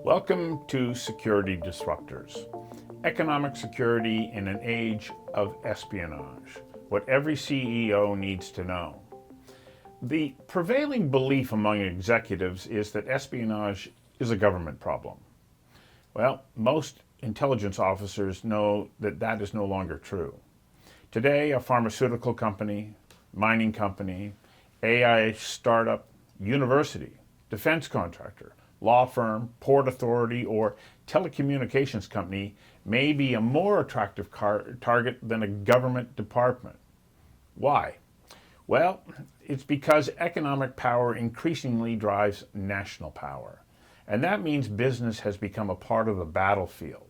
Welcome to Security Disruptors. Economic security in an age of espionage. What every CEO needs to know. The prevailing belief among executives is that espionage is a government problem. Well, most intelligence officers know that that is no longer true. Today, a pharmaceutical company, mining company, AI startup, university, defense contractor, law firm, port authority, or telecommunications company may be a more attractive target than a government department. Why? Well, it's because economic power increasingly drives national power. And that means business has become a part of the battlefield.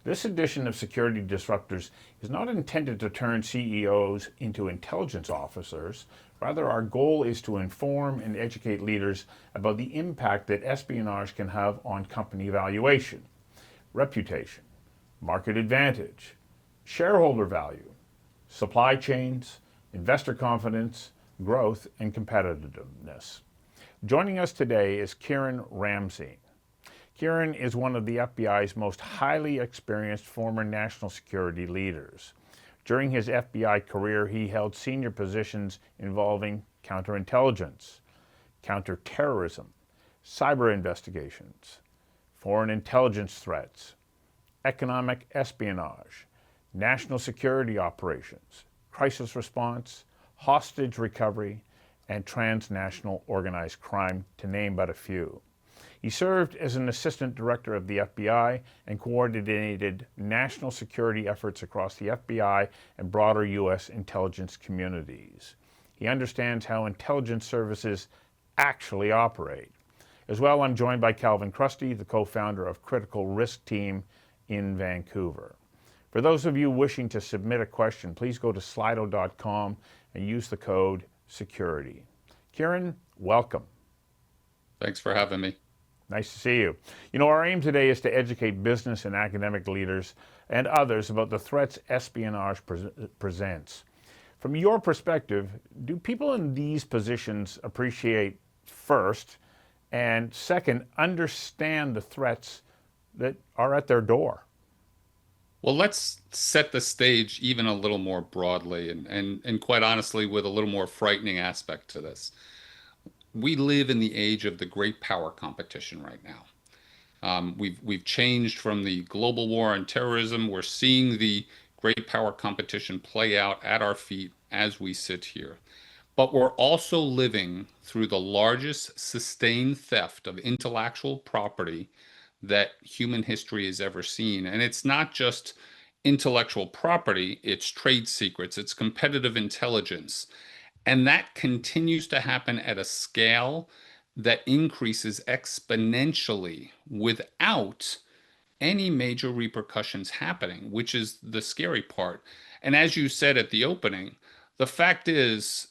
This edition of Security Disruptors is not intended to turn CEOs into intelligence officers. Rather, our goal is to inform and educate leaders about the impact that espionage can have on company valuation, reputation, market advantage, shareholder value, supply chains, investor confidence, growth, and competitiveness. Joining us today is Kieran Ramsey. Kieran is one of the FBI's most highly experienced former national security leaders. During his FBI career, he held senior positions involving counterintelligence, counterterrorism, cyber investigations, foreign intelligence threats, economic espionage, national security operations, crisis response, hostage recovery, and transnational organized crime, to name but a few. He served as an assistant director of the FBI and coordinated national security efforts across the FBI and broader U.S. intelligence communities. He understands how intelligence services actually operate. As well, I'm joined by Chrusti, the co-founder of Critical Risk Team in Vancouver. For those of you wishing to submit a question, please go to slido.com and use the code SECURITY. Kieran, welcome. Thanks for having me. Nice to see you. You know, our aim today is to educate business and academic leaders and others about the threats espionage presents. From your perspective, do people in these positions appreciate, first, and second, understand the threats that are at their door? Well, let's set the stage even a little more broadly and quite honestly, with a little more frightening aspect to this. We live in the age of the great power competition right now. We've changed from the global war on terrorism. We're seeing the great power competition play out at our feet as we sit here. But we're also living through the largest sustained theft of intellectual property that human history has ever seen. And it's not just intellectual property, it's trade secrets, it's competitive intelligence. And that continues to happen at a scale that increases exponentially without any major repercussions happening, which is the scary part. And as you said at the opening, the fact is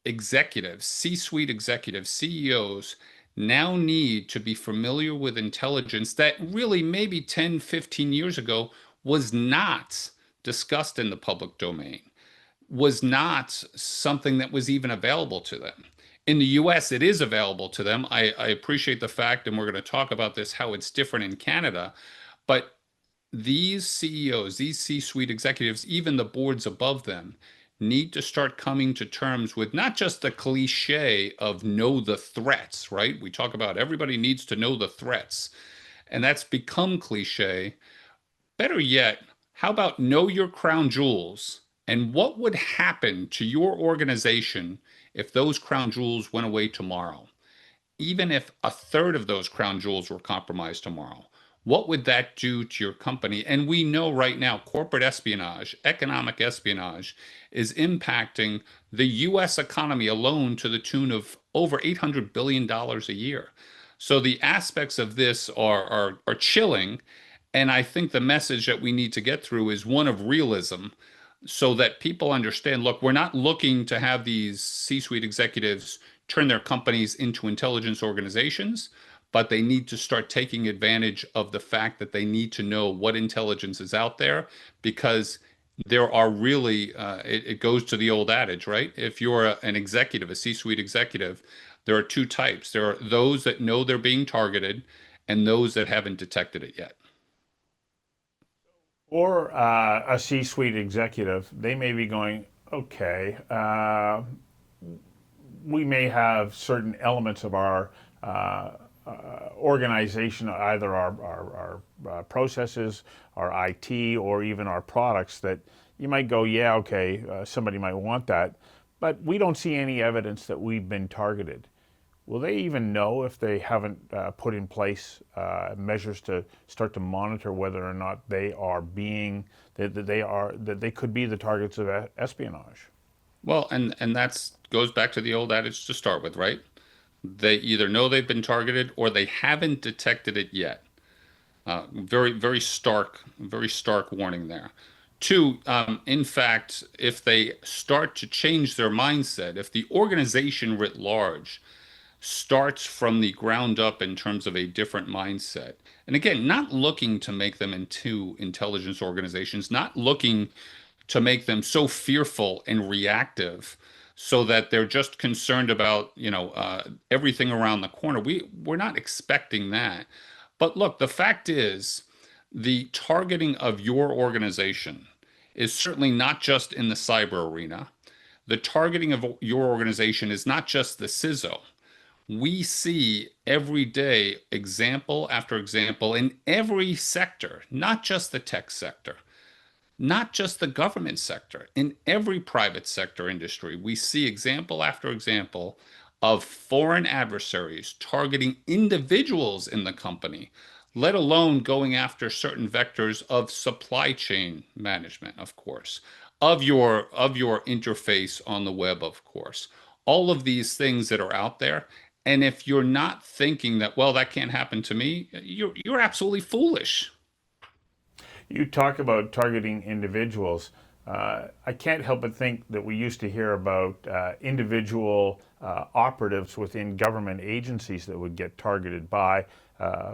executives, C-suite executives, CEOs now need to be familiar with intelligence that really maybe 10, 15 years ago was not discussed in the public domain, was not something that was even available to them. In the US, it is available to them. I appreciate the fact, and we're going to talk about this, how it's different in Canada. But these CEOs, these C-suite executives, even the boards above them, need to start coming to terms with not just the cliche of know the threats, right? We talk about everybody needs to know the threats, and that's become cliche. Better yet, how about know your crown jewels? And what would happen to your organization if those crown jewels went away tomorrow? Even if a third of those crown jewels were compromised tomorrow, what would that do to your company? And we know right now, corporate espionage, economic espionage, is impacting the US economy alone to the tune of over $800 billion a year. So the aspects of this are chilling. And I think the message that we need to get through is one of realism, so that people understand, look, we're not looking to have these C-suite executives turn their companies into intelligence organizations, but they need to start taking advantage of the fact that they need to know what intelligence is out there, because there are really, it goes to the old adage, right? If you're an executive, a C-suite executive, there are two types. There are those that know they're being targeted, and those that haven't detected it yet. Or a C-suite executive, they may be going, okay, we may have certain elements of our organization, either our processes, our IT, or even our products that you might go, yeah, okay, somebody might want that, but we don't see any evidence that we've been targeted. Will they even know if they haven't put in place measures to start to monitor whether or not they are being that they could be the targets of espionage? Well, and that's goes back to the old adage to start with, right? They either know they've been targeted or they haven't detected it yet. Very stark warning there. Two, in fact, if they start to change their mindset, if the organization writ large starts from the ground up in terms of a different mindset, and again, not looking to make them into intelligence organizations, not looking to make them so fearful and reactive so that they're just concerned about, everything around the corner. We're not expecting that. But look, the fact is, the targeting of your organization is certainly not just in the cyber arena. The targeting of your organization is not just the CISO. We see every day example after example in every sector, not just the tech sector, not just the government sector, in every private sector industry, we see example after example of foreign adversaries targeting individuals in the company, let alone going after certain vectors of supply chain management, of course, of your interface on the web, of course. All of these things that are out there. And if you're not thinking that, well, that can't happen to me, you're absolutely foolish. You talk about targeting individuals. I can't help but think that we used to hear about individual operatives within government agencies that would get targeted by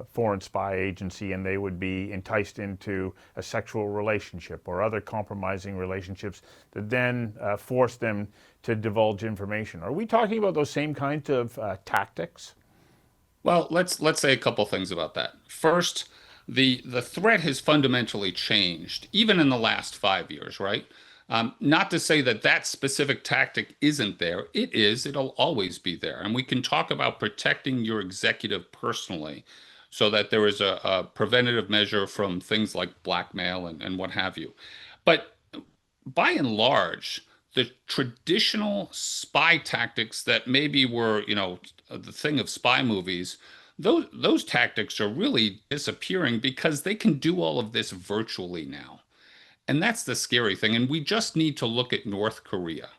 foreign spy agency, and they would be enticed into a sexual relationship or other compromising relationships that then force them to divulge information. Are we talking about those same kinds of tactics? Well, let's say a couple things about that. First, the threat has fundamentally changed, even in the last 5 years, right? Not to say that that specific tactic isn't there. It is. It'll always be there. And we can talk about protecting your executive personally so that there is a preventative measure from things like blackmail and what have you. But by and large, the traditional spy tactics that maybe were, the thing of spy movies, those tactics are really disappearing because they can do all of this virtually now. And that's the scary thing. And we just need to look at North Korea.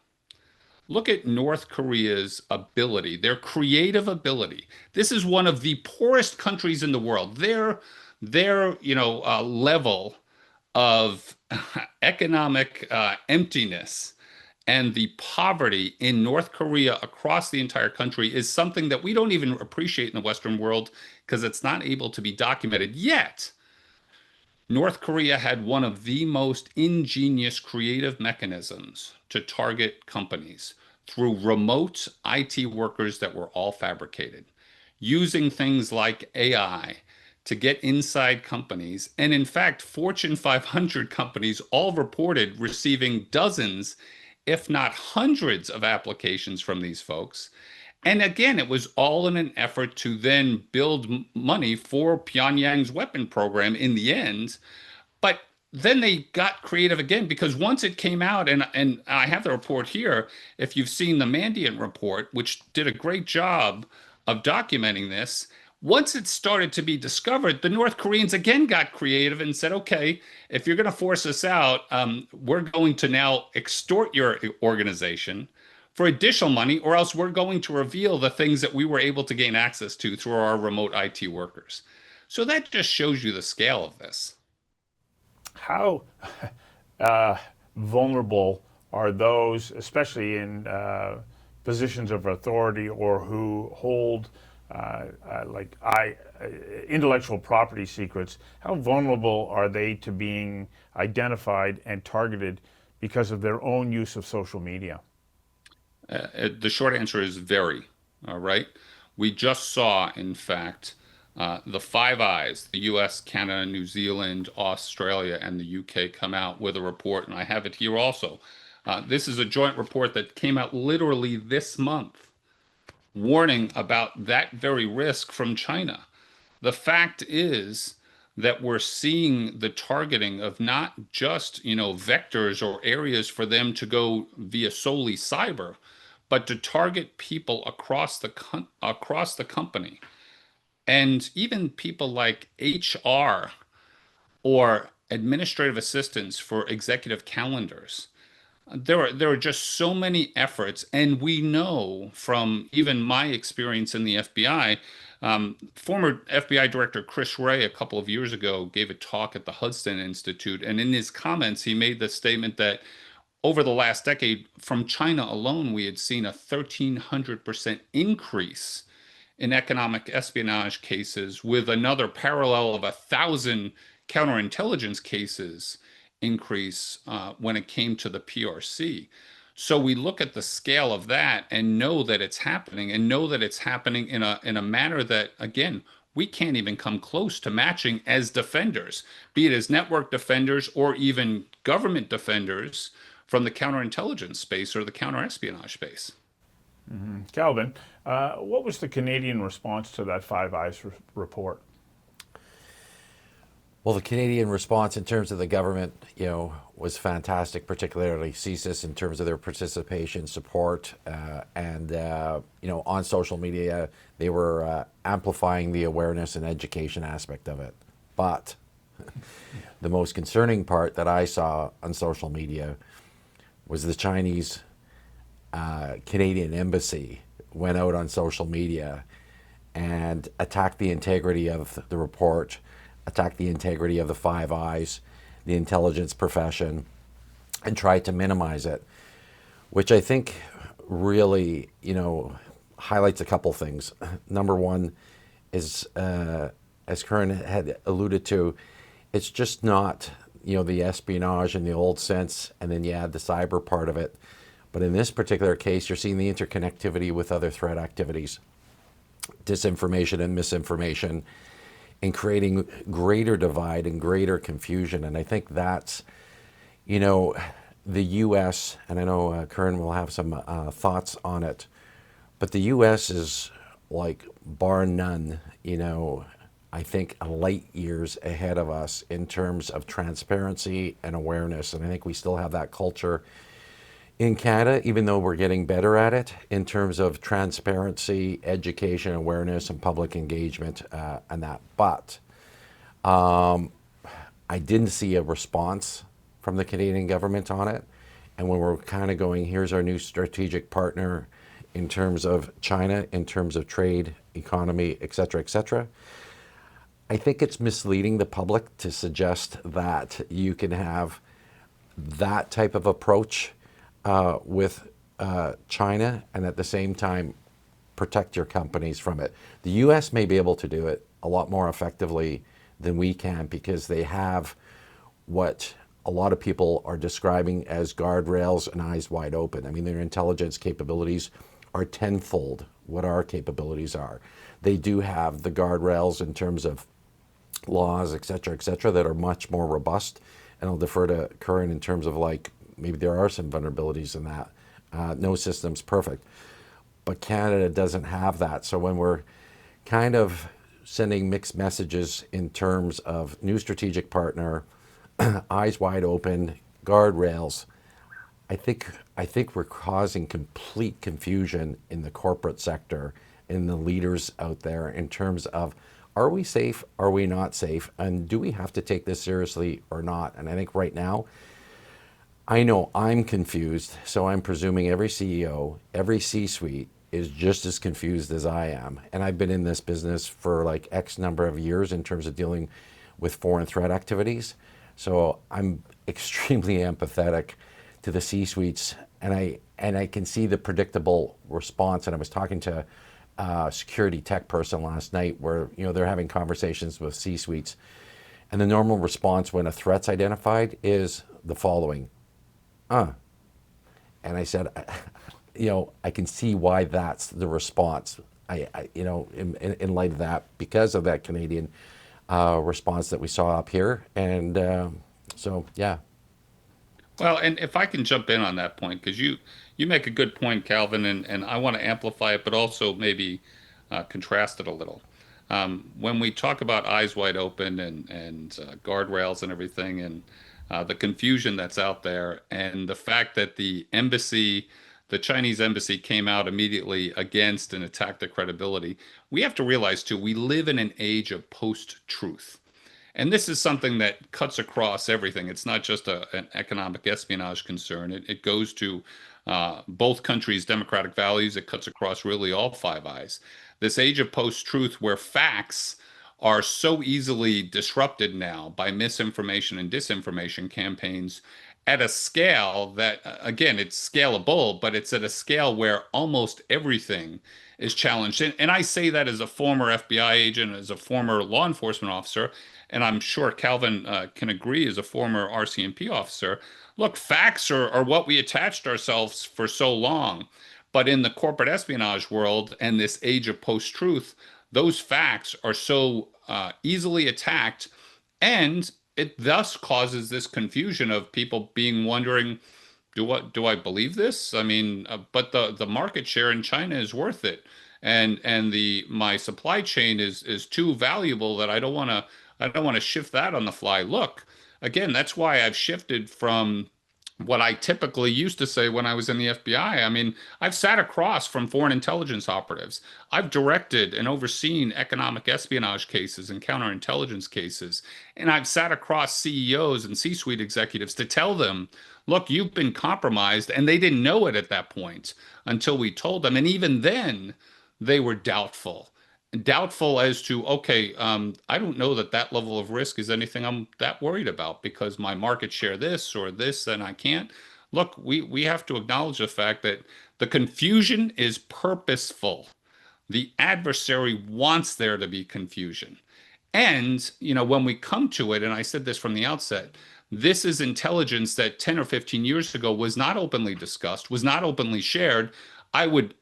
Look at North Korea's ability, their creative ability. This is one of the poorest countries in the world. Their level of economic emptiness and the poverty in North Korea across the entire country is something that we don't even appreciate in the Western world because it's not able to be documented yet. North Korea had one of the most ingenious creative mechanisms to target companies through remote IT workers that were all fabricated, using things like AI to get inside companies. And in fact, Fortune 500 companies all reported receiving dozens, if not hundreds, of applications from these folks. And again, it was all in an effort to then build money for Pyongyang's weapon program in the end. But then they got creative again because once it came out, and I have the report here, if you've seen the Mandiant report, which did a great job of documenting this, once it started to be discovered, the North Koreans again got creative and said, okay, if you're going to force us out, we're going to now extort your organization for additional money, or else we're going to reveal the things that we were able to gain access to through our remote IT workers. So that just shows you the scale of this. How uh, vulnerable are those, especially in positions of authority or who hold like intellectual property secrets? How vulnerable are they to being identified and targeted because of their own use of social media? The short answer is very. All right. We just saw, in fact, The Five Eyes, the US, Canada, New Zealand, Australia, and the UK come out with a report, and I have it here also. This is a joint report that came out literally this month, warning about that very risk from China. The fact is that we're seeing the targeting of not just, vectors or areas for them to go via solely cyber, but to target people across the company. And even people like HR or administrative assistants for executive calendars. There are just so many efforts, and we know from even my experience in the FBI. Former FBI Director Chris Wray, a couple of years ago, gave a talk at the Hudson Institute, and in his comments, he made the statement that over the last decade, from China alone, we had seen a 1,300% increase in economic espionage cases, with another parallel of 1,000 counterintelligence cases increase when it came to the PRC. So we look at the scale of that and know that it's happening, and know that it's happening in a manner that, again, we can't even come close to matching as defenders, be it as network defenders or even government defenders from the counterintelligence space or the counterespionage space. Calvin, what was the Canadian response to that Five Eyes report? Well, the Canadian response in terms of the government, was fantastic, particularly CSIS in terms of their participation, support, and on social media, they were amplifying the awareness and education aspect of it. But the most concerning part that I saw on social media was the Chinese Canadian embassy went out on social media and attacked the integrity of the report, attacked the integrity of the Five Eyes, the intelligence profession, and tried to minimize it, which I think really, highlights a couple things. Number one is, as Kieran had alluded to, it's just not, the espionage in the old sense, and then you add the cyber part of it. But in this particular case, you're seeing the interconnectivity with other threat activities, disinformation and misinformation, and creating greater divide and greater confusion. And I think that's, the U.S., and I know Kieran will have some thoughts on it, but the U.S. is like bar none, I think light years ahead of us in terms of transparency and awareness. And I think we still have that culture in Canada, even though we're getting better at it in terms of transparency, education, awareness, and public engagement, and that. But I didn't see a response from the Canadian government on it. And when we're kind of going, here's our new strategic partner in terms of China, in terms of trade, economy, et cetera, I think it's misleading the public to suggest that you can have that type of approach with China and at the same time protect your companies from it. The US may be able to do it a lot more effectively than we can because they have what a lot of people are describing as guardrails and eyes wide open. I mean, their intelligence capabilities are tenfold what our capabilities are. They do have the guardrails in terms of laws, et cetera, that are much more robust. And I'll defer to Kieran in terms of maybe there are some vulnerabilities in that. No system's perfect. But Canada doesn't have that. So when we're kind of sending mixed messages in terms of new strategic partner, eyes wide open, guardrails, I think we're causing complete confusion in the corporate sector, in the leaders out there in terms of, are we safe? Are we not safe? And do we have to take this seriously or not? And I think right now, I know I'm confused, so I'm presuming every CEO, every C-suite is just as confused as I am. And I've been in this business for X number of years in terms of dealing with foreign threat activities. So I'm extremely empathetic to the C-suites, and I can see the predictable response. And I was talking to a security tech person last night where they're having conversations with C-suites, and the normal response when a threat's identified is the following. And I said, I can see why that's the response. in light of that, because of that Canadian response that we saw up here. And so, yeah. Well, and if I can jump in on that point, because you make a good point, Calvin, and I want to amplify it, but also maybe contrast it a little. When we talk about eyes wide open and guardrails and everything, and the confusion that's out there, and the fact that the embassy, the Chinese embassy, came out immediately against and attacked the credibility, we have to realize too, we live in an age of post-truth. And this is something that cuts across everything. It's not just an economic espionage concern. It goes to both countries' democratic values. It cuts across really all Five Eyes. This age of post-truth where facts are so easily disrupted now by misinformation and disinformation campaigns at a scale that, again, it's scalable, but it's at a scale where almost everything is challenged. And I say that as a former FBI agent, as a former law enforcement officer, and I'm sure Calvin can agree as a former RCMP officer. Look, facts are what we attached ourselves for so long. But in the corporate espionage world and this age of post-truth, those facts are so easily attacked, and it thus causes this confusion of people being wondering, do I believe this? I mean, but the market share in China is worth it, and the my supply chain is too valuable that I don't want to shift that on the fly. Look, again, that's why I've shifted from what I typically used to say when I was in the FBI. I mean, I've sat across from foreign intelligence operatives. I've directed and overseen economic espionage cases and counterintelligence cases. And I've sat across CEOs and C-suite executives to tell them, look, you've been compromised. And they didn't know it at that point until we told them. And even then, they were doubtful as to, okay, I don't know that level of risk is anything I'm that worried about because my market share this or this, and I can't. Look, we have to acknowledge the fact that the confusion is purposeful. The adversary wants there to be confusion. And, when we come to it, and I said this from the outset, this is intelligence that 10 or 15 years ago was not openly discussed, was not openly shared. I would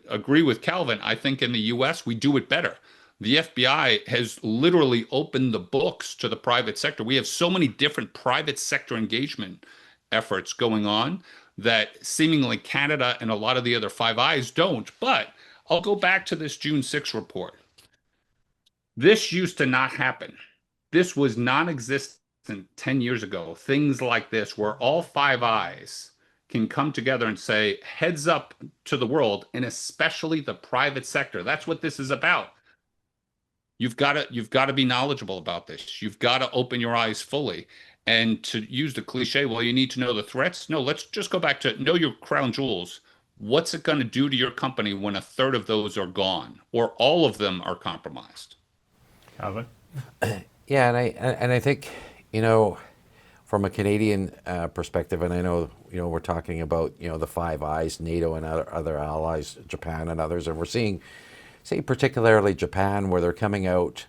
agree with Calvin. I think in the US we do it better. The FBI has literally opened the books to the private sector. We have so many different private sector engagement efforts going on that seemingly Canada and a lot of the other Five Eyes don't. But I'll go back to this June 6 report. This used to not happen. This was non-existent 10 years ago. Things like this, where all Five Eyes can come together and say, heads up to the world, and especially the private sector. That's what this is about. You've got to be knowledgeable about this. You've got to open your eyes fully. And to use the cliche, well, you need to know the threats. No, let's just go back to know your crown jewels. What's it going to do to your company when a third of those are gone or all of them are compromised? Calvin? Yeah, and I think, from a Canadian perspective, and I know, we're talking about, the Five Eyes, NATO and other allies, Japan and others, and we're seeing, say, particularly Japan, where they're coming out,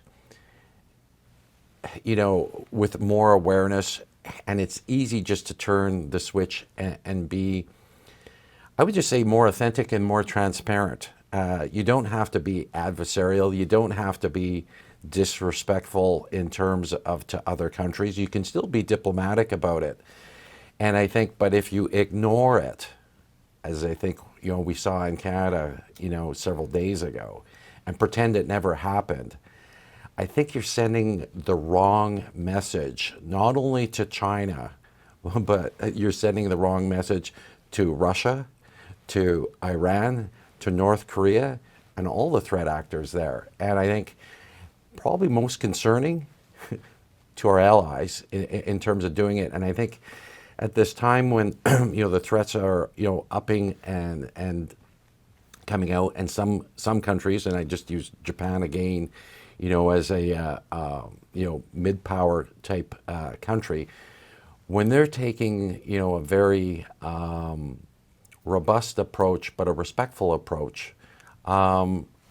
with more awareness, and it's easy just to turn the switch and be, I would just say, more authentic and more transparent. You don't have to be adversarial. You don't have to be disrespectful in terms of to other countries. You can still be diplomatic about it. And I think, but if you ignore it, as I think, we saw in Canada, several days ago, and pretend it never happened, I think you're sending the wrong message, not only to China, but you're sending the wrong message to Russia, to Iran, to North Korea, and all the threat actors there. And I think probably most concerning to our allies in terms of doing it. And I think at this time when the threats are upping and coming out, and some countries, and I just use Japan again, as a mid-power type country, when they're taking a very robust approach but a respectful approach.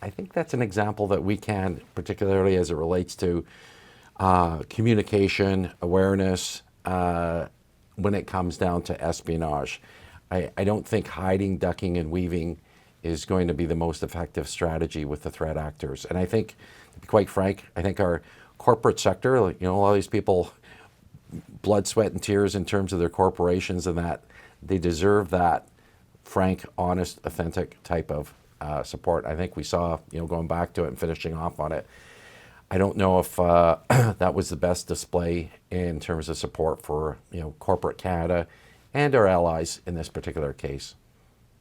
I think that's an example that we can, particularly as it relates to communication, awareness, when it comes down to espionage. I don't think hiding, ducking, and weaving is going to be the most effective strategy with the threat actors. And I think, to be quite frank, I think our corporate sector, like, you know, all these people, blood, sweat, and tears in terms of their corporations, and that they deserve that frank, honest, authentic type of support. I think we saw, you know, going back to it and finishing off on it, I don't know if that was the best display in terms of support for, you know, corporate Canada and our allies in this particular case.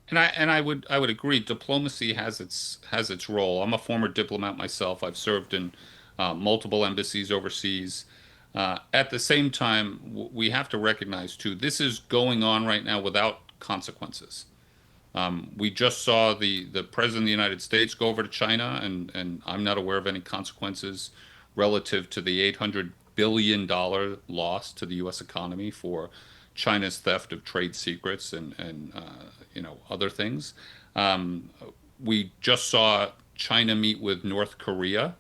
And I would agree. Diplomacy has its role. I'm a former diplomat myself. I've served in multiple embassies overseas. At the same time, we have to recognize too, this is going on right now without consequences. We just saw the president of the United States go over to China, and I'm not aware of any consequences relative to the $800 billion loss to the U.S. economy for China's theft of trade secrets and you know, other things. We just saw China meet with North Korea.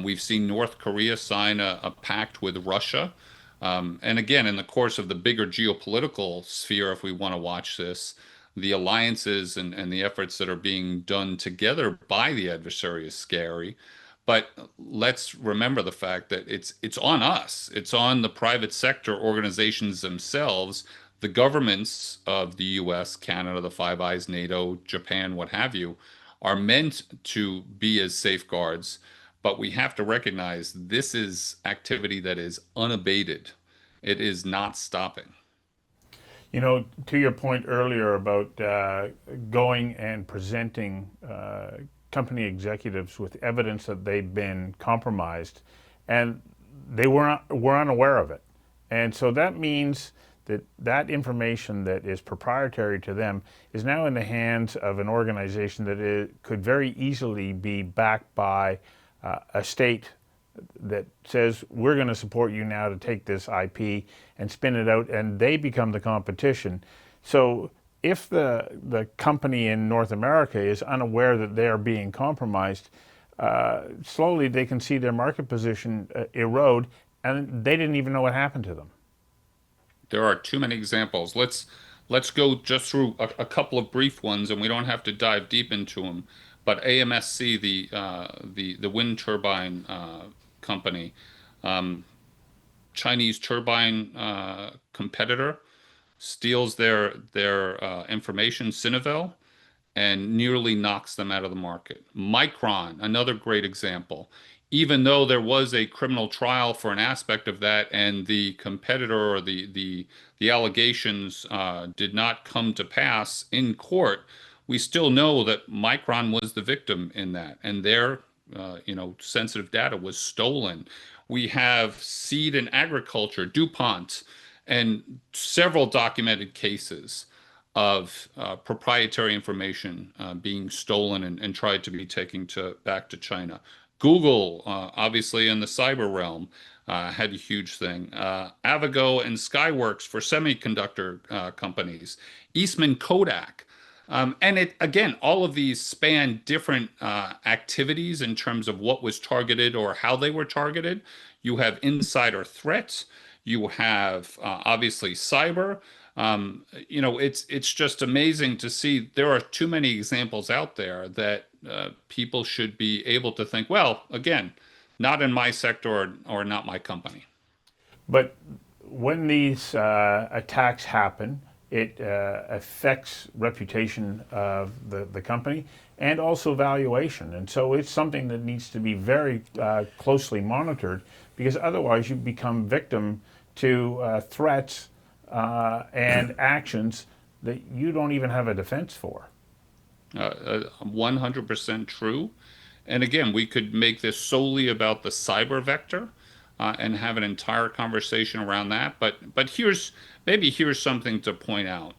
We've seen North Korea sign a pact with Russia. And again, in the course of the bigger geopolitical sphere, if we want to watch this, the alliances and the efforts that are being done together by the adversary is scary. But let's remember the fact that it's on us. It's on the private sector organizations themselves, the governments of the US, Canada, the Five Eyes, NATO, Japan, what have you, are meant to be as safeguards. But we have to recognize this is activity that is unabated. It is not stopping. You know, to your point earlier about going and presenting company executives with evidence that they've been compromised, and they were unaware of it. And so that means that that information that is proprietary to them is now in the hands of an organization that could very easily be backed by a state that says, we're going to support you now to take this IP and spin it out, and they become the competition. So if the company in North America is unaware that they are being compromised, slowly they can see their market position erode, and they didn't even know what happened to them. There are too many examples. Let's go just through a couple of brief ones, and we don't have to dive deep into them. But AMSC, the wind turbine company, Chinese turbine competitor, steals their information, Sinovel, and nearly knocks them out of the market. Micron, another great example. Even though there was a criminal trial for an aspect of that, and the competitor or the allegations did not come to pass in court, we still know that Micron was the victim in that, and their you know, sensitive data was stolen. We have seed and agriculture, DuPont, and several documented cases of proprietary information being stolen and tried to be taken back to China. Google, obviously in the cyber realm, had a huge thing. Avago and Skyworks for semiconductor companies. Eastman Kodak. And it, again, all of these span different activities in terms of what was targeted or how they were targeted. You have insider threats. You have obviously cyber. You know, it's just amazing to see. There are too many examples out there that people should be able to think, well, again, not in my sector or not my company. But when these attacks happen, it affects reputation of the company and also valuation. And so it's something that needs to be very closely monitored, because otherwise you become victim to threats and actions that you don't even have a defense for. 100% true. And again, we could make this solely about the cyber vector and have an entire conversation around that. But here's something to point out.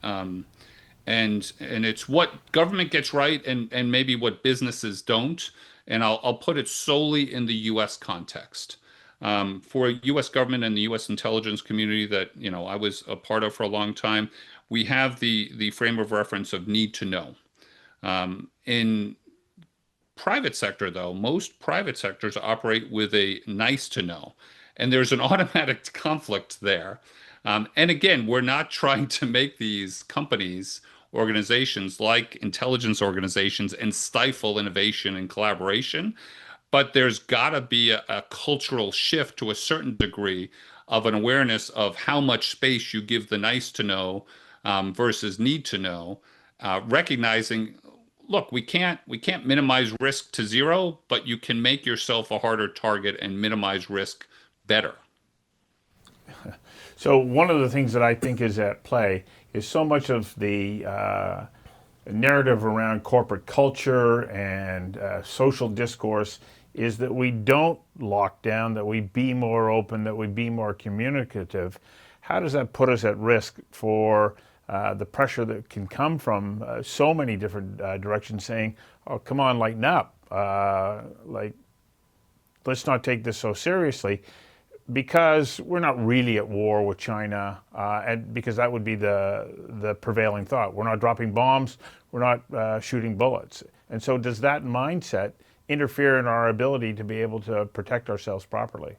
And it's what government gets right and maybe what businesses don't. And I'll put it solely in the U.S. context. For U.S. government and the U.S. intelligence community that, you know, I was a part of for a long time, we have the frame of reference of need to know. In private sector, though, most private sectors operate with a nice to know, and there's an automatic conflict there. And again, we're not trying to make these companies organizations like intelligence organizations and stifle innovation and collaboration. But there's got to be a cultural shift to a certain degree of an awareness of how much space you give the nice to know versus need to know, recognizing, look, we can't minimize risk to zero, but you can make yourself a harder target and minimize risk better. So one of the things that I think is at play is so much of the narrative around corporate culture and social discourse is that we don't lock down, that we be more open, that we be more communicative. How does that put us at risk for the pressure that can come from so many different directions saying, oh, come on, lighten up. Let's not take this so seriously, because we're not really at war with China, and because that would be the prevailing thought. We're not dropping bombs, we're not shooting bullets. And so does that mindset interfere in our ability to be able to protect ourselves properly?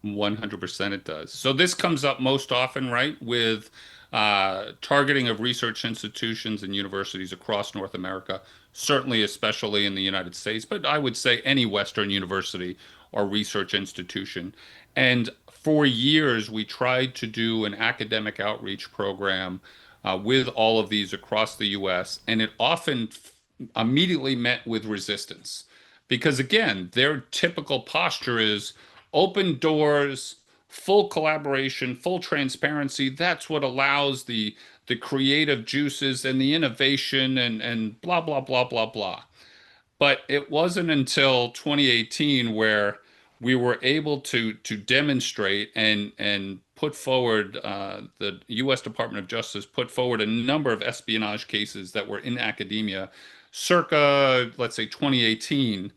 100% it does. So this comes up most often, right, with targeting of research institutions and universities across North America, certainly especially in the United States, but I would say any Western university or research institution. And for years, we tried to do an academic outreach program with all of these across the US, and it often immediately met with resistance. Because again, their typical posture is open doors, full collaboration, full transparency. That's what allows the creative juices and the innovation and blah, blah, blah, blah, blah. But it wasn't until 2018 where we were able to demonstrate and put forward, the U.S. Department of Justice put forward a number of espionage cases that were in academia circa, let's say, 2018,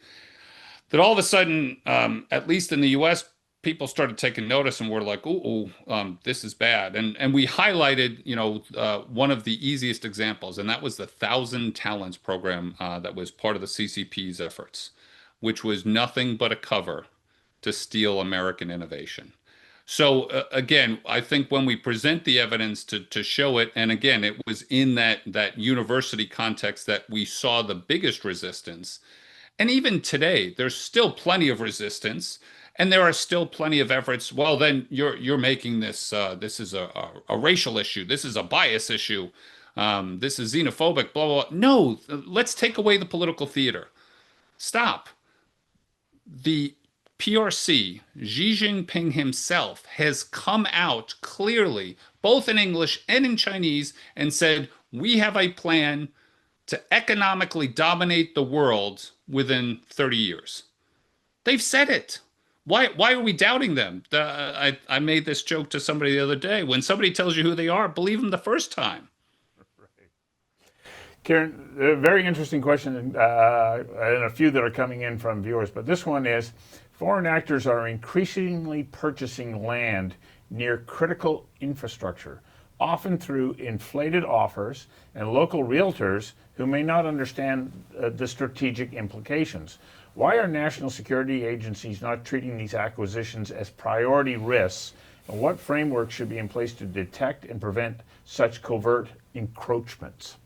that all of a sudden, at least in the U.S., people started taking notice and were like, "Ooh, this is bad." And we highlighted, one of the easiest examples, and that was the Thousand Talents program that was part of the CCP's efforts, which was nothing but a cover to steal American innovation. So again, I think when we present the evidence to show it, and again, it was in that university context that we saw the biggest resistance. And even today, there's still plenty of resistance, and there are still plenty of efforts. Well, then you're making this this is a racial issue. This is a bias issue. This is xenophobic. Blah blah blah. No, let's take away the political theater. Stop. The PRC, Xi Jinping himself, has come out clearly, both in English and in Chinese, and said, we have a plan to economically dominate the world within 30 years. They've said it. Why are we doubting them? I made this joke to somebody the other day. When somebody tells you who they are, believe them the first time. Kieran, a very interesting question, and a few that are coming in from viewers, but this one is, foreign actors are increasingly purchasing land near critical infrastructure, often through inflated offers and local realtors who may not understand the strategic implications. Why are national security agencies not treating these acquisitions as priority risks, and what framework should be in place to detect and prevent such covert encroachments?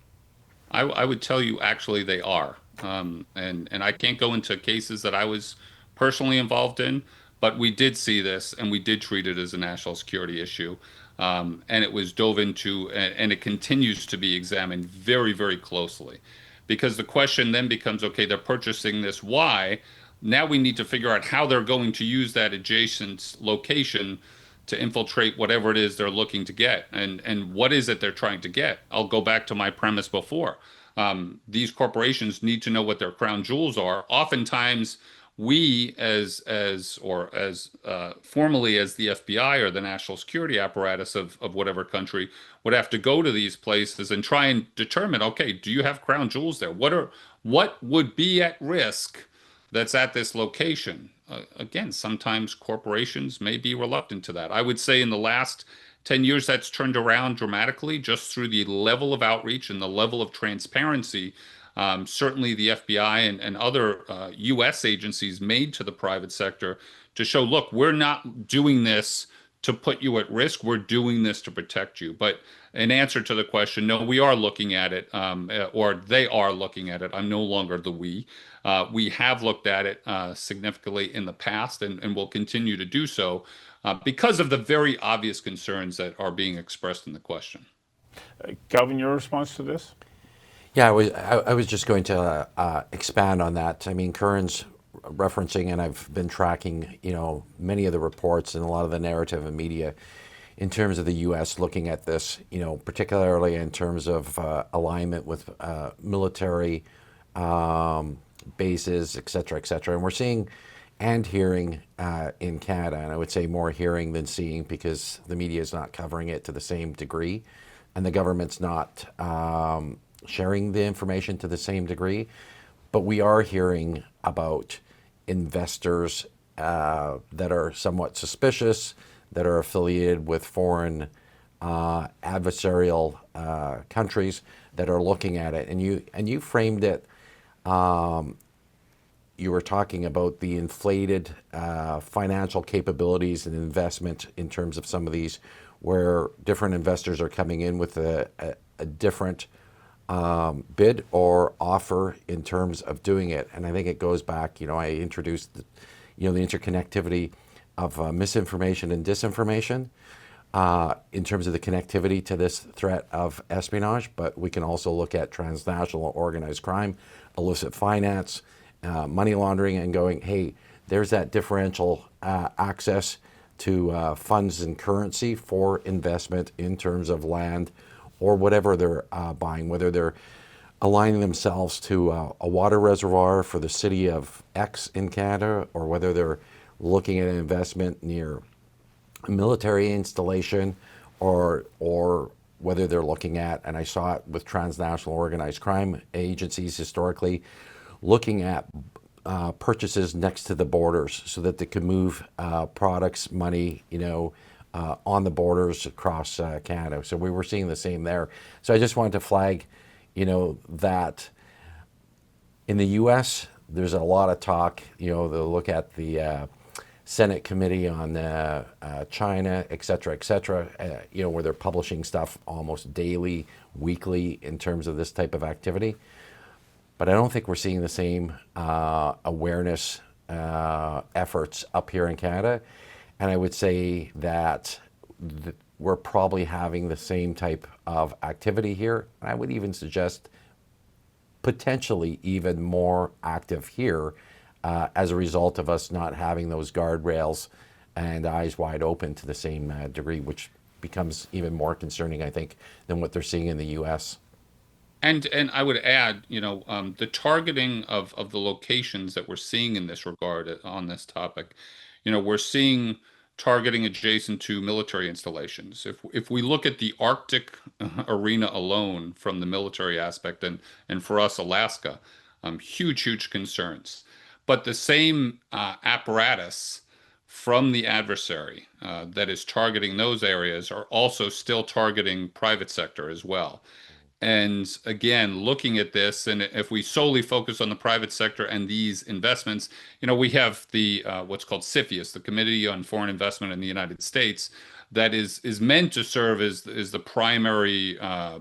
I would tell you actually they are. And I can't go into cases that I was personally involved in, but we did see this and we did treat it as a national security issue. And it was dove into, and it continues to be examined very, very closely. Because the question then becomes, okay, they're purchasing this. Why? Now we need to figure out how they're going to use that adjacent location to infiltrate whatever it is they're looking to get, and what is it they're trying to get. I'll go back to my premise before. These corporations need to know what their crown jewels are. Oftentimes, we as formally as the FBI or the national security apparatus of whatever country would have to go to these places and try and determine, okay, do you have crown jewels there? What would be at risk that's at this location? Again, sometimes corporations may be reluctant to that. I would say in the last 10 years, that's turned around dramatically just through the level of outreach and the level of transparency. Certainly the FBI and other US agencies made to the private sector to show, look, we're not doing this to put you at risk. We're doing this to protect you. But in answer to the question, no, we are looking at it, or they are looking at it. I'm no longer the we. We have looked at it significantly in the past, and will continue to do so because of the very obvious concerns that are being expressed in the question. Galvin, your response to this? Yeah, I was just going to expand on that. I mean, Kieran's referencing, and I've been tracking, many of the reports and a lot of the narrative and media in terms of the U.S. looking at this, particularly in terms of alignment with military bases, et cetera, et cetera. And we're seeing and hearing in Canada, and I would say more hearing than seeing because the media is not covering it to the same degree, and the government's not sharing the information to the same degree. But we are hearing about investors that are somewhat suspicious, that are affiliated with foreign adversarial countries that are looking at it. And you framed it. You were talking about the inflated financial capabilities and investment in terms of some of these, where different investors are coming in with a different bid or offer in terms of doing it. And I think it goes back, I introduced, the interconnectivity of misinformation and disinformation in terms of the connectivity to this threat of espionage. But we can also look at transnational organized crime, illicit finance, money laundering, and going, hey, there's that differential access to funds and currency for investment in terms of land or whatever they're buying, whether they're aligning themselves to a water reservoir for the city of X in Canada, or whether they're looking at an investment near a military installation, or whether they're looking at, and I saw it with transnational organized crime agencies historically, looking at purchases next to the borders so that they can move products, money, on the borders across Canada. So we were seeing the same there. So I just wanted to flag, that in the U.S., there's a lot of talk, they'll look at the Senate Committee on China, et cetera, where they're publishing stuff almost daily, weekly in terms of this type of activity. But I don't think we're seeing the same awareness efforts up here in Canada. And I would say that we're probably having the same type of activity here. I would even suggest potentially even more active here as a result of us not having those guardrails and eyes wide open to the same degree, which becomes even more concerning, I think, than what they're seeing in the U.S. And I would add, the targeting of the locations that we're seeing in this regard on this topic, we're seeing targeting adjacent to military installations. If we look at the Arctic arena alone from the military aspect, and for us, Alaska, huge concerns. But the same apparatus from the adversary that is targeting those areas are also still targeting private sector as well. And again, looking at this, and if we solely focus on the private sector and these investments, we have the what's called CFIUS, the Committee on Foreign Investment in the United States, that is meant to serve as the primary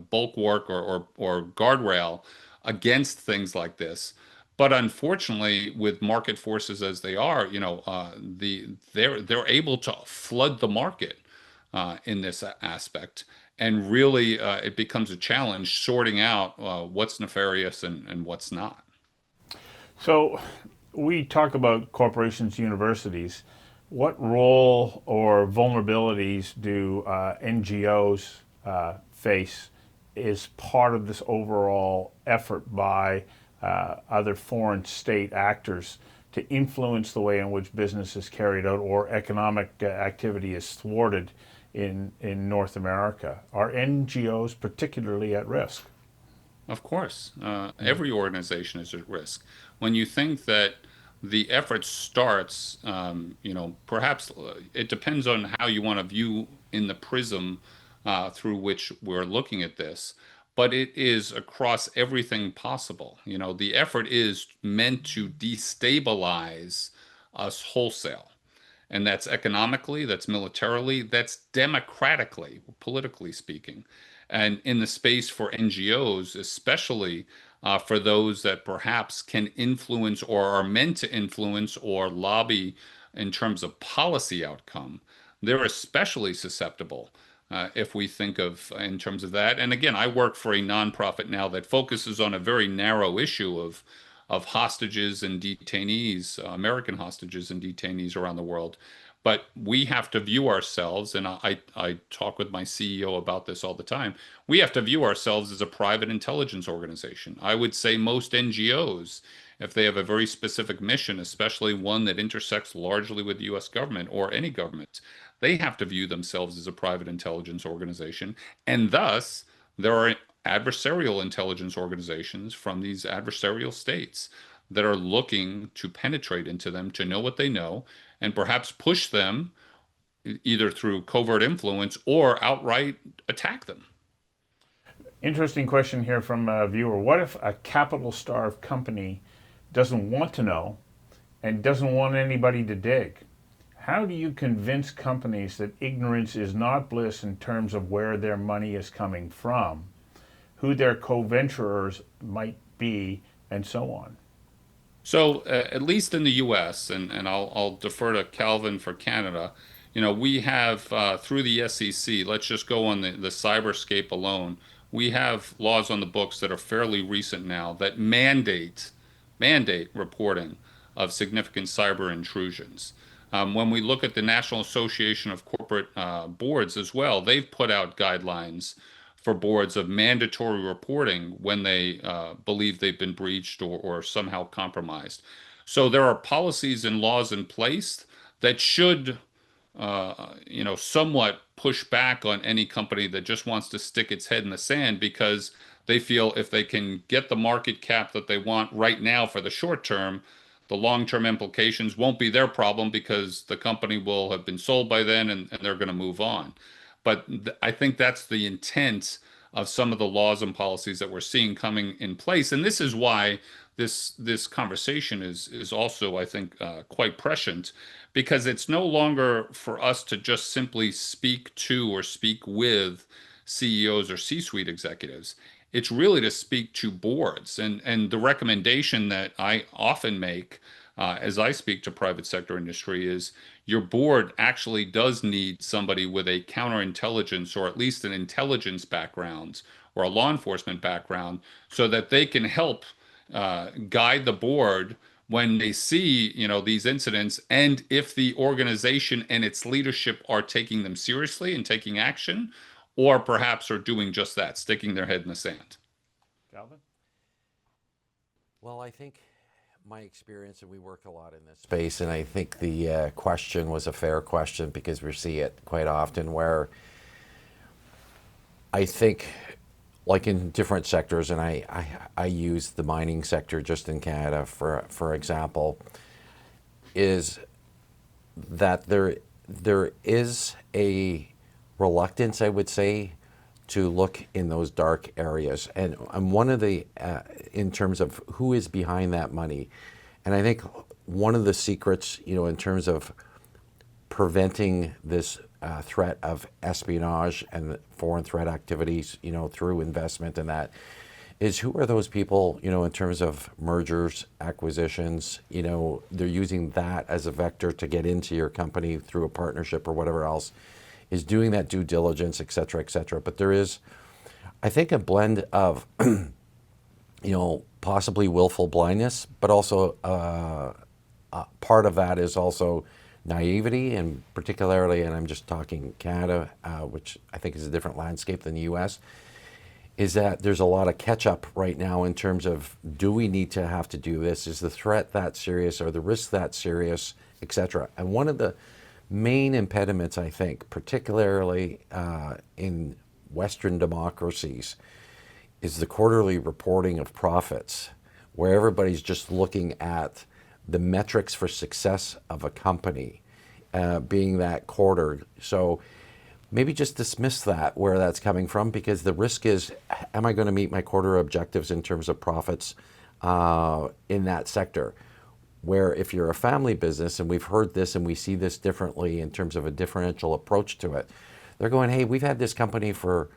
bulwark or guardrail against things like this. But unfortunately, with market forces as they are, they're able to flood the market in this aspect. And really, it becomes a challenge sorting out what's nefarious and what's not. So we talk about corporations, universities. What role or vulnerabilities do NGOs face as part of this overall effort by other foreign state actors to influence the way in which business is carried out or economic activity is thwarted in North America? Are NGOs particularly at risk? Of course, every organization is at risk. When you think that the effort starts, perhaps it depends on how you want to view in the prism through which we're looking at this, but it is across everything possible. The effort is meant to destabilize us wholesale. And that's economically, that's militarily, that's democratically, politically speaking. And in the space for NGOs, especially for those that perhaps can influence or are meant to influence or lobby in terms of policy outcome, they're especially susceptible if we think of in terms of that. And again, I work for a nonprofit now that focuses on a very narrow issue of hostages and detainees, American hostages and detainees around the world. But we have to view ourselves, and I talk with my CEO about this all the time. We have to view ourselves as a private intelligence organization. I would say most NGOs, if they have a very specific mission, especially one that intersects largely with the US government or any government, they have to view themselves as a private intelligence organization. And thus, there are adversarial intelligence organizations from these adversarial states that are looking to penetrate into them to know what they know and perhaps push them either through covert influence or outright attack them. Interesting question here from a viewer. What if a capital-starved company doesn't want to know and doesn't want anybody to dig? How do you convince companies that ignorance is not bliss in terms of where their money is coming from, who their co-venturers might be, and so on? So, at least in the US, and I'll defer to Calvin for Canada, we have through the SEC, let's just go on the cyberscape alone, we have laws on the books that are fairly recent now that mandate reporting of significant cyber intrusions. When we look at the National Association of Corporate Boards as well, they've put out guidelines for boards of mandatory reporting when they believe they've been breached or somehow compromised. So there are policies and laws in place that should, somewhat push back on any company that just wants to stick its head in the sand because they feel if they can get the market cap that they want right now for the short term, the long-term implications won't be their problem because the company will have been sold by then and they're going to move on. But I think that's the intent of some of the laws and policies that we're seeing coming in place. And this is why this conversation is also, I think, quite prescient, because it's no longer for us to just simply speak to or speak with CEOs or C-suite executives. It's really to speak to boards. And the recommendation that I often make as I speak to private sector industry is your board actually does need somebody with a counterintelligence or at least an intelligence background or a law enforcement background so that they can help guide the board when they see, these incidents, and if the organization and its leadership are taking them seriously and taking action, or perhaps are doing just that, sticking their head in the sand. Calvin? Well, I think my experience, and we work a lot in this space, and I think the question was a fair question because we see it quite often where I think, like in different sectors, and I use the mining sector just in Canada for example, is that there is a reluctance, I would say, to look in those dark areas. And one of the, in terms of who is behind that money, and I think one of the secrets, in terms of preventing this threat of espionage and foreign threat activities, through investment and that, is who are those people, in terms of mergers, acquisitions, they're using that as a vector to get into your company through a partnership or whatever else, is doing that due diligence, et cetera, et cetera. But there is, I think, a blend of, possibly willful blindness, but also part of that is also naivety, and particularly, and I'm just talking Canada, which I think is a different landscape than the US, is that there's a lot of catch up right now in terms of, do we need to have to do this? Is the threat that serious? Are the risks that serious, et cetera? And one of the main impediments, I think, particularly in Western democracies, is the quarterly reporting of profits, where everybody's just looking at the metrics for success of a company being that quarter. So maybe just dismiss that, where that's coming from, because the risk is, am I going to meet my quarter objectives in terms of profits in that sector? Where if you're a family business, and we've heard this and we see this differently in terms of a differential approach to it, they're going, hey, we've had this company for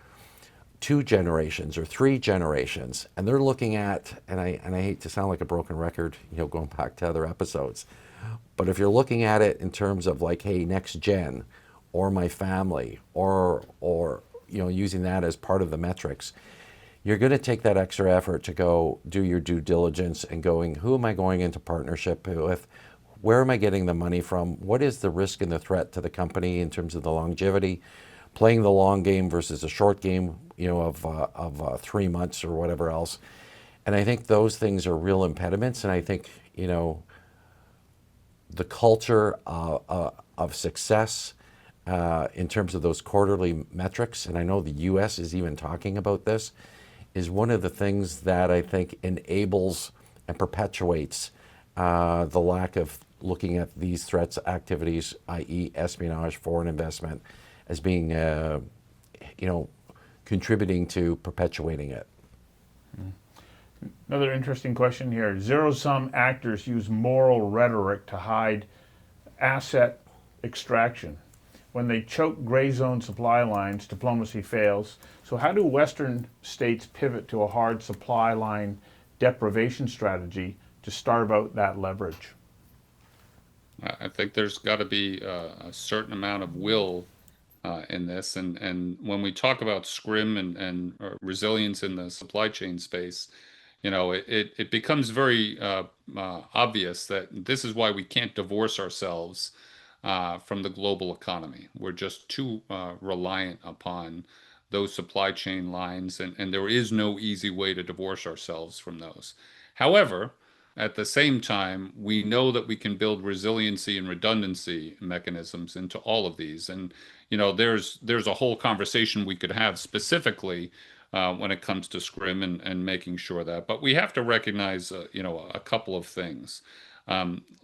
2 generations or 3 generations, and they're looking at, and I hate to sound like a broken record, going back to other episodes, but if you're looking at it in terms of like, hey, next gen, or my family, or using that as part of the metrics, you're going to take that extra effort to go do your due diligence and going, who am I going into partnership with? Where am I getting the money from? What is the risk and the threat to the company in terms of the longevity? Playing the long game versus a short game, of 3 months or whatever else. And I think those things are real impediments. And I think, the culture of success in terms of those quarterly metrics, and I know the US is even talking about this, is one of the things that I think enables and perpetuates the lack of looking at these threats activities, i.e. espionage, foreign investment, as being, contributing to perpetuating it. Another interesting question here. Zero-sum actors use moral rhetoric to hide asset extraction. When they choke gray zone supply lines, diplomacy fails. So how do Western states pivot to a hard supply line deprivation strategy to starve out that leverage? I think there's got to be a certain amount of will in this. And when we talk about scrim and resilience in the supply chain space, it becomes very obvious that this is why we can't divorce ourselves from the global economy. We're just too reliant upon those supply chain lines, and there is no easy way to divorce ourselves from those. However, at the same time, we know that we can build resiliency and redundancy mechanisms into all of these. And, there's a whole conversation we could have specifically when it comes to scrim and making sure that. But we have to recognize, a couple of things.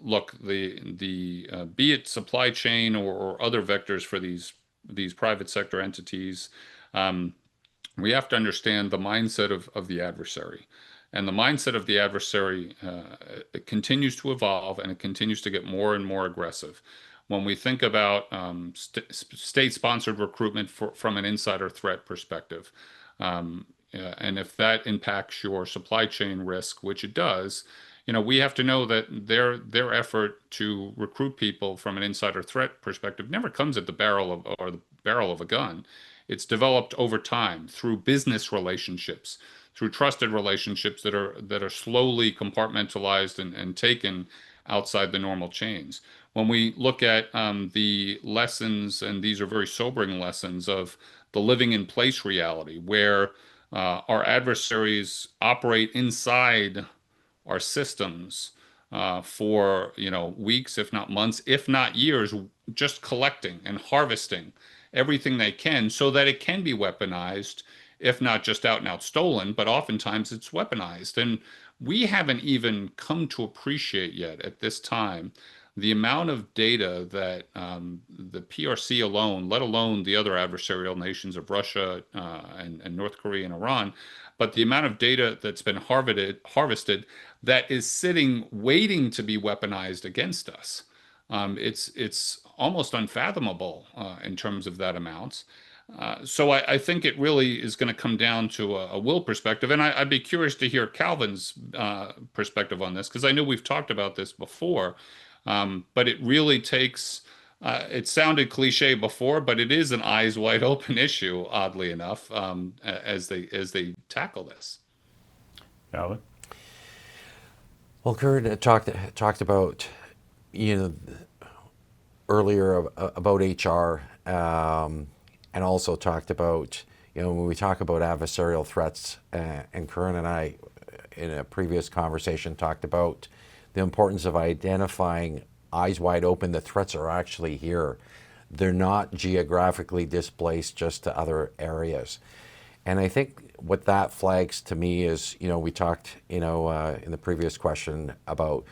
Look, the be it supply chain or other vectors for these private sector entities, we have to understand the mindset of the adversary. And the mindset of the adversary it continues to evolve, and it continues to get more and more aggressive. When we think about state-sponsored recruitment from an insider threat perspective, and if that impacts your supply chain risk, which it does, we have to know that their effort to recruit people from an insider threat perspective never comes at the barrel of a gun. It's developed over time through business relationships, through trusted relationships that are slowly compartmentalized and taken outside the normal chains. When we look at the lessons, and these are very sobering lessons of the living in place reality, where our adversaries operate inside our systems for weeks, if not months, if not years, just collecting and harvesting everything they can so that it can be weaponized, if not just out and out stolen, but oftentimes it's weaponized. And we haven't even come to appreciate yet at this time the amount of data that the PRC alone, let alone the other adversarial nations of Russia and North Korea and Iran, but the amount of data that's been harvested that is sitting waiting to be weaponized against us. It's almost unfathomable in terms of that amount. So I think it really is going to come down to a will perspective. And I'd be curious to hear Calvin's perspective on this, because I know we've talked about this before, but it really takes, it sounded cliche before, but it is an eyes wide open issue, oddly enough, as they tackle this. Calvin? Well, Kurt talked about, earlier about HR, and also talked about, when we talk about adversarial threats, and Kieran and I, in a previous conversation, talked about the importance of identifying eyes wide open. The threats are actually here. They're not geographically displaced just to other areas. And I think what that flags to me is, we talked, in the previous question about,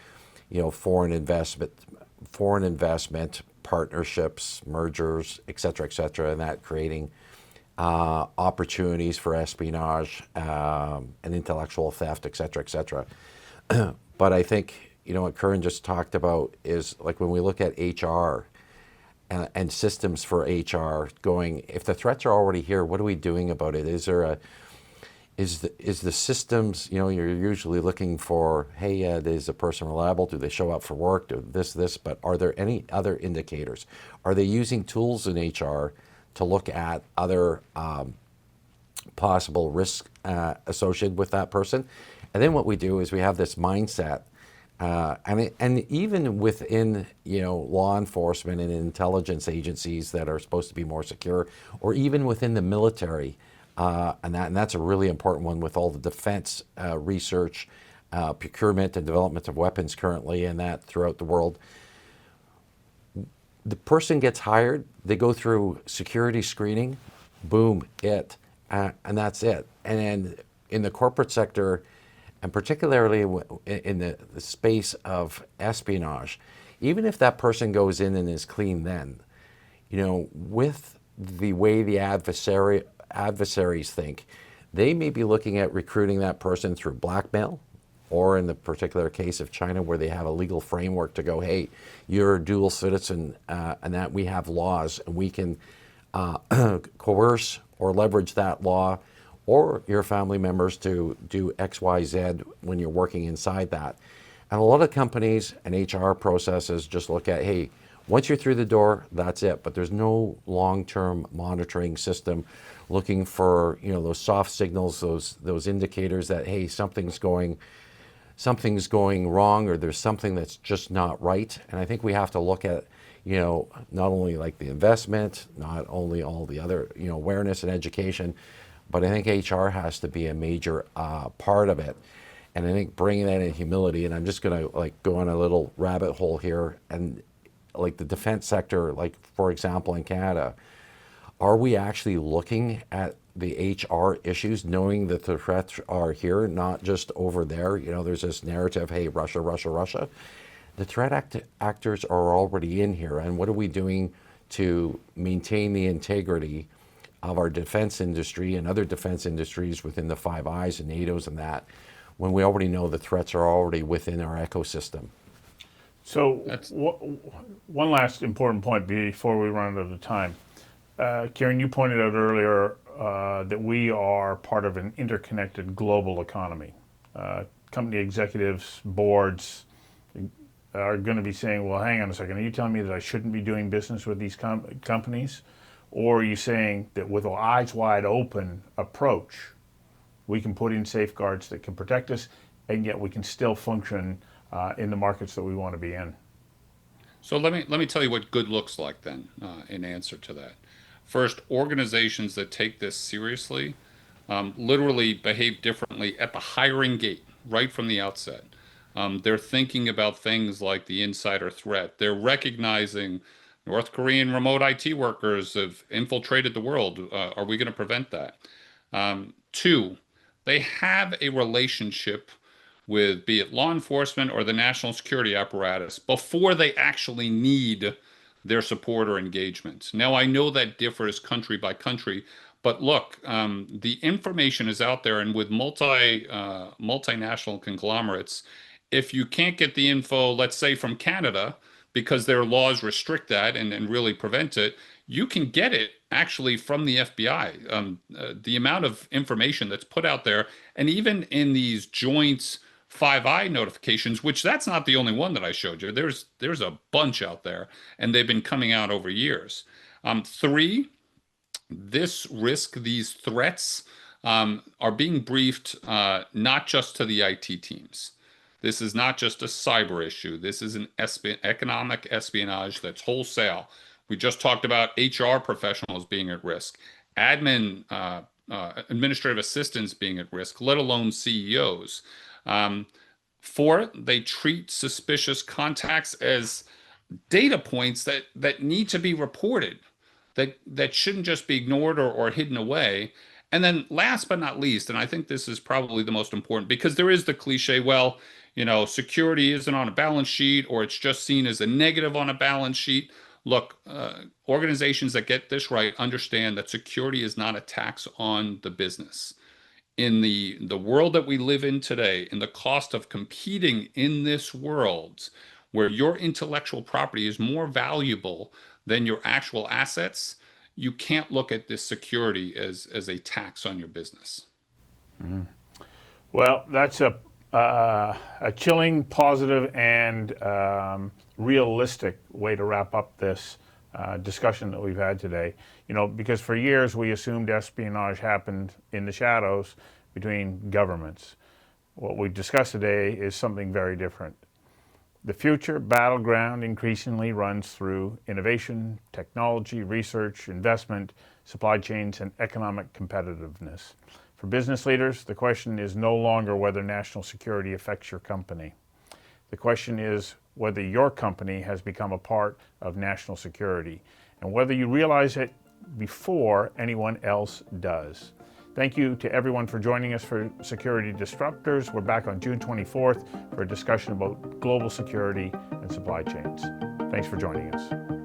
foreign investment, partnerships, mergers, et cetera, and that creating opportunities for espionage and intellectual theft, et cetera. But I think, what Kieran just talked about is like when we look at HR and systems for HR going, if the threats are already here, what are we doing about it? Is the systems, you're usually looking for, hey, is a person reliable? Do they show up for work? Do this, but are there any other indicators? Are they using tools in HR to look at other possible risks associated with that person? And then what we do is we have this mindset, and even within law enforcement and intelligence agencies that are supposed to be more secure, or even within the military, and that's a really important one with all the defense research, procurement and development of weapons currently, and that throughout the world. The person gets hired, they go through security screening, boom, and that's it. And then in the corporate sector, and particularly in the space of espionage, even if that person goes in and is clean then, with the way the adversaries think, they may be looking at recruiting that person through blackmail, or in the particular case of China, where they have a legal framework to go, hey, you're a dual citizen, and that we have laws, and we can coerce or leverage that law, or your family members to do X, Y, Z when you're working inside that. And a lot of companies and HR processes just look at, hey, once you're through the door, that's it. But there's no long-term monitoring system looking for those soft signals, those indicators that, hey, something's going wrong, or there's something that's just not right. And I think we have to look at not only like the investment, not only all the other awareness and education, but I think HR has to be a major part of it. And I think bringing that in humility, and I'm just going to go on a little rabbit hole here, and like the defense sector, like for example in Canada, are we actually looking at the HR issues, knowing that the threats are here, not just over there? There's this narrative, hey, Russia, Russia, Russia. The threat actors are already in here, and what are we doing to maintain the integrity of our defense industry and other defense industries within the Five Eyes and NATO's and that, when we already know the threats are already within our ecosystem? So one last important point before we run out of time. Kieran, you pointed out earlier that we are part of an interconnected global economy. Company executives, boards are going to be saying, well, hang on a second, are you telling me that I shouldn't be doing business with these companies? Or are you saying that with an eyes wide open approach, we can put in safeguards that can protect us, and yet we can still function in the markets that we want to be in? So let me tell you what good looks like then, in answer to that. First, organizations that take this seriously literally behave differently at the hiring gate, right from the outset. They're thinking about things like the insider threat. They're recognizing North Korean remote IT workers have infiltrated the world. Are we going to prevent that? Two, they have a relationship with, be it law enforcement or the national security apparatus, before they actually need their support or engagement. Now, I know that differs country by country, but look, the information is out there, and with multinational conglomerates, if you can't get the info, let's say from Canada, because their laws restrict that and really prevent it, you can get it actually from the FBI. The amount of information that's put out there, and even in these joint Five Eye notifications, which that's not the only one that I showed you. There's a bunch out there, and they've been coming out over years. Three, this risk, these threats, are being briefed not just to the IT teams. This is not just a cyber issue. This is an economic espionage that's wholesale. We just talked about HR professionals being at risk, administrative assistants being at risk, let alone CEOs. Four, they treat suspicious contacts as data points that need to be reported, that shouldn't just be ignored or hidden away. And then last but not least, and I think this is probably the most important, because there is the cliche, well, security isn't on a balance sheet, or it's just seen as a negative on a balance sheet. Look, organizations that get this right understand that security is not a tax on the business. in the world that we live in today, in the cost of competing in this world, where your intellectual property is more valuable than your actual assets, you can't look at this security as a tax on your business. Well, that's a chilling, positive, and realistic way to wrap up this discussion that we've had today. You know, because for years we assumed espionage happened in the shadows between governments. What we've discussed today is something very different. The future battleground increasingly runs through innovation, technology, research, investment, supply chains, and economic competitiveness. For business leaders, the question is no longer whether national security affects your company. The question is whether your company has become a part of national security and whether you realize it before anyone else does. Thank you to everyone for joining us for Security Disruptors. We're back on June 24th for a discussion about global security and supply chains. Thanks for joining us.